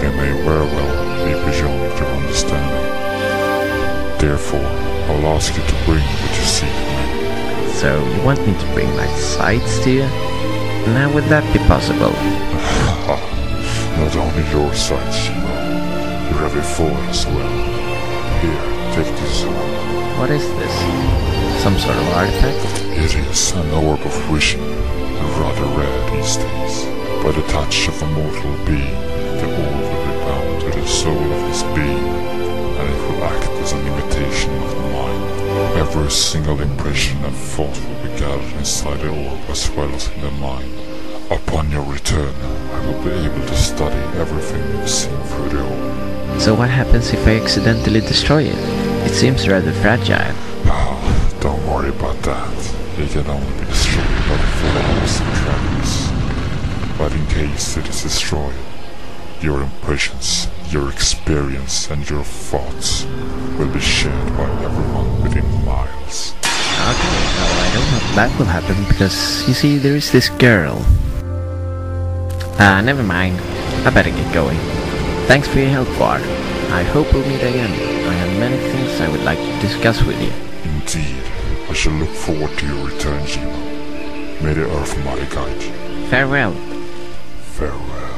they may very well be beyond your understanding. Therefore, I'll ask you to bring what you seek me. So, you want me to bring my sights to you? And how would that be possible? Not only your sights, you have a foil as well. Here, take this sword. What is this? Some sort of artifact? It is an orb of vision, rather rare these days. By the touch of a mortal being, the orb will be bound to the soul of his being, and it will act as an imitation of the mind. Every single impression and thought will be gathered inside the orb as well as in the mind. Upon your return, I will be able to study everything you've seen through the orb. So what happens if I accidentally destroy it? It seems rather fragile. Don't worry about that. It can only be destroyed by the flames and dragons. But in case it is destroyed, your impressions, your experience and your thoughts will be shared by everyone within miles. Okay, well I don't know if that will happen because, you see, there is this girl. Never mind. I better get going. Thanks for your help, Guard. I hope we'll meet again. I have many things I would like to discuss with you. Indeed. I shall look forward to your return, Jima. May the Earth Mother guide you. Farewell. Farewell.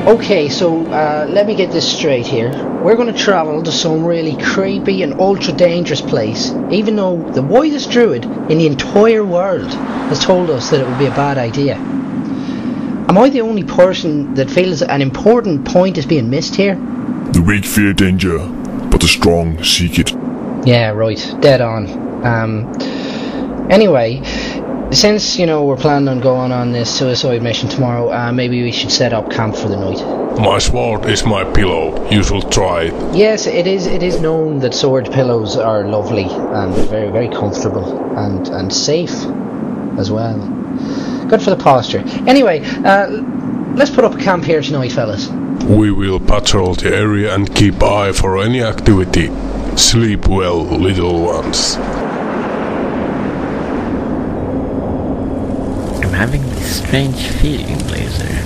Okay, so let me get this straight here. We're going to travel to some really creepy and ultra dangerous place, even though the wisest druid in the entire world has told us that it would be a bad idea. Am I the only person that feels an important point is being missed here? The weak fear danger, but the strong seek it. Yeah, right. Dead on. Anyway, since, we're planning on going on this suicide mission tomorrow, maybe we should set up camp for the night. My sword is my pillow. You should try it. Yes, it is known that sword pillows are lovely and very, very comfortable and safe as well. Good for the posture. Anyway, let's put up a camp here tonight, fellas. We will patrol the area and keep eye for any activity. Sleep well, little ones. I'm having this strange feeling, Blazer.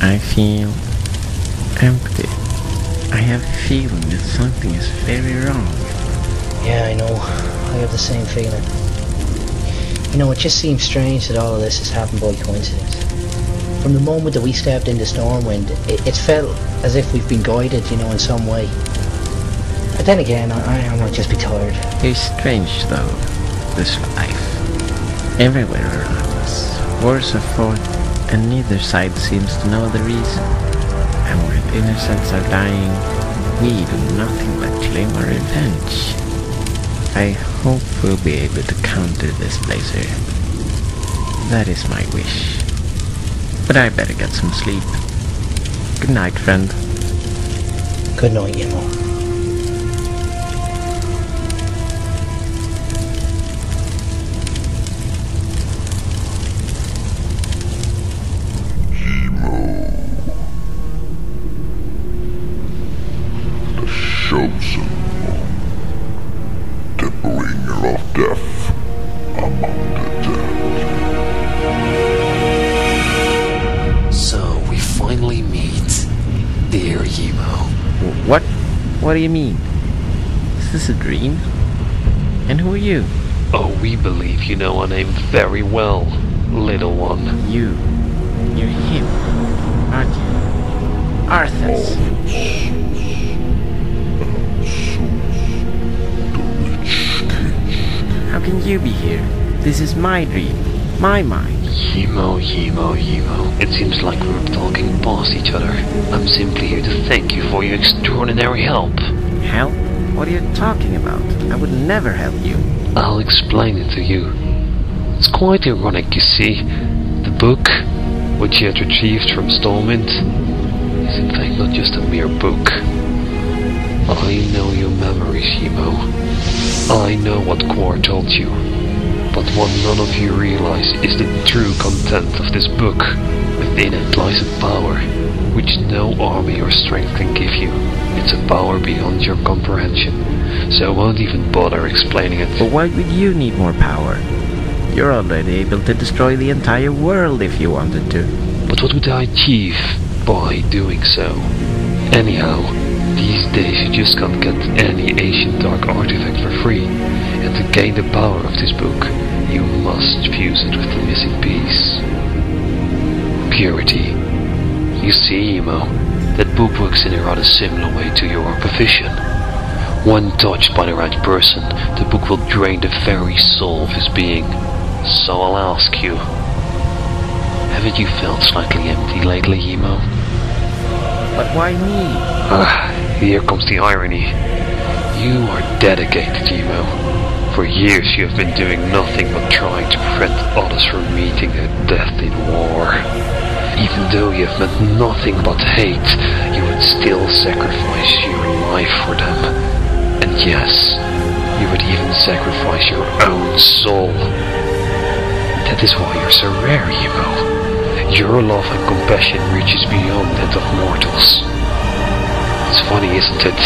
I feel empty. I have a feeling that something is very wrong. Yeah, I know. I have the same feeling. It just seems strange that all of this has happened by coincidence. From the moment that we stepped into Stormwind, it felt as if we've been guided, in some way. But then again, I might just be tired. It's strange, though, this life. Everywhere around us, wars are fought, and neither side seems to know the reason. And when innocents are dying, we do nothing but claim our revenge. I hope we'll be able to counter this, Blazer. That is my wish. But I better get some sleep. Good night, friend. Good night, Yemo. Chosen one, the bringer of death among the dead. So we finally meet, dear Yemo. What? What do you mean? Is this a dream? And who are you? Oh, we believe you know our name very well, little one. You're him, aren't you? Arthas. How can you be here? This is my dream, my mind. Yemo. It seems like we're talking past each other. I'm simply here to thank you for your extraordinary help. Help? What are you talking about? I would never help you. I'll explain it to you. It's quite ironic, you see. The book, which you had retrieved from Stormwind, is in fact not just a mere book. I know your memories, Yemo. I know what Quar told you. But what none of you realize is the true content of this book. Within it lies a power which no army or strength can give you. It's a power beyond your comprehension, so I won't even bother explaining it. But why would you need more power? You're already able to destroy the entire world if you wanted to. But what would I achieve by doing so? Anyhow, these days you just can't get any ancient dark artifact for free, and to gain the power of this book, you must fuse it with the missing piece. Purity. You see, Emo, that book works in a rather similar way to your profession. When touched by the right person, the book will drain the very soul of his being. So I'll ask you, haven't you felt slightly empty lately, Emo? But why me? Here comes the irony. You are dedicated, Emo. For years you have been doing nothing but trying to prevent others from meeting their death in war. Even though you have meant nothing but hate, you would still sacrifice your life for them. And yes, you would even sacrifice your own soul. That is why you're so rare, Emo. Your love and compassion reaches beyond that of mortals. It's funny, isn't it?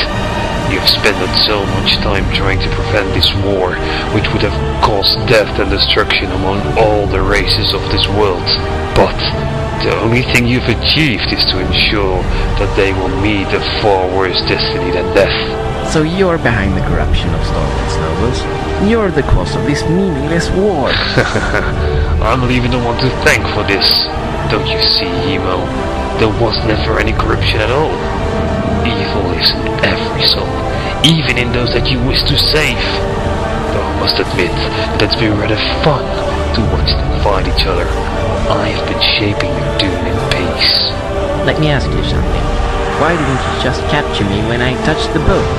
You have spent so much time trying to prevent this war, which would have caused death and destruction among all the races of this world. But the only thing you've achieved is to ensure that they will meet a far worse destiny than death. So you're behind the corruption of Stormwind's nobles? You're the cause of this meaningless war? I'm not even the one to thank for this. Don't you see, Emo? There was never any corruption at all. Evil is in every soul, even in those that you wish to save. Though I must admit that it's been rather fun to watch them fight each other. I have been shaping their doom in peace. Let me ask you something. Why didn't you just capture me when I touched the book?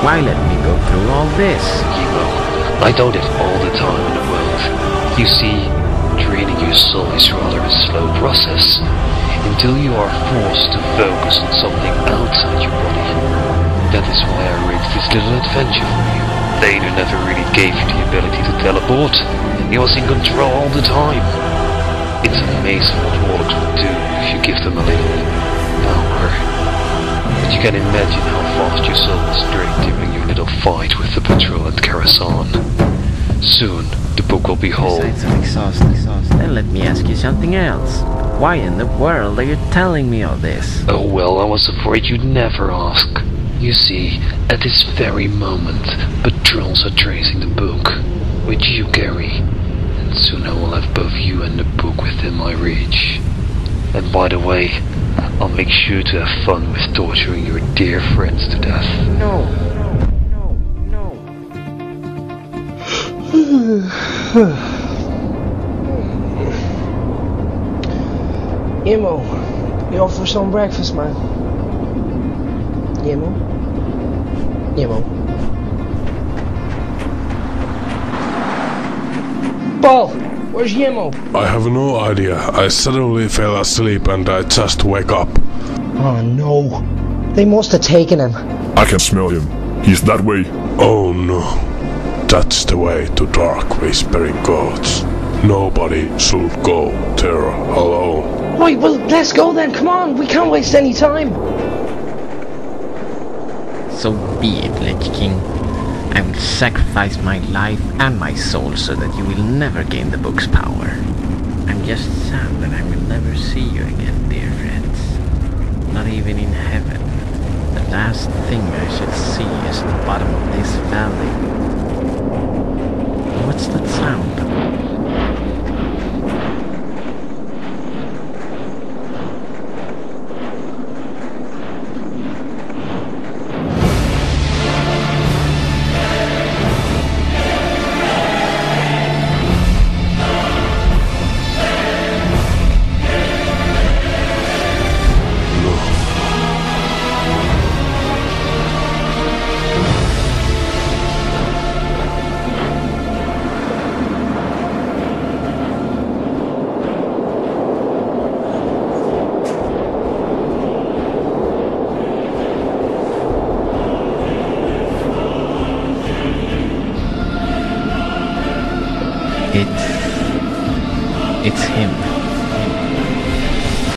Why let me go through all this? Emo, I don't have all the time in the world. You see, draining your soul is rather a slow process, until you are forced to focus on something outside your body. That is why I arranged this little adventure for you. Vader never really gave you the ability to teleport. He was in control all the time. It's amazing what warlocks will do if you give them a little power. But you can imagine how fast your soul was drained during your little fight with the patrol at Coruscant. Soon, the book will be whole. Besides of exhaust. Then let me ask you something else. Why in the world are you telling me all this? Oh well, I was afraid you'd never ask. You see, at this very moment, patrols are tracing the book, which you carry. And soon I will have both you and the book within my reach. And by the way, I'll make sure to have fun with torturing your dear friends to death. No. Emo, you up for some breakfast, man? Emo? Paul, where's Yemo? I have no idea. I suddenly fell asleep and I just wake up. Oh no, they must have taken him. I can smell him. He's that way. Oh no. That's the way to dark whispering gods. Nobody should go there alone. Right, well, let's go then, come on, we can't waste any time. So be it, Lich King. I will sacrifice my life and my soul so that you will never gain the book's power. I'm just sad that I will never see you again, dear friends. Not even in heaven. The last thing I should see is the bottom of this valley. What's that sound?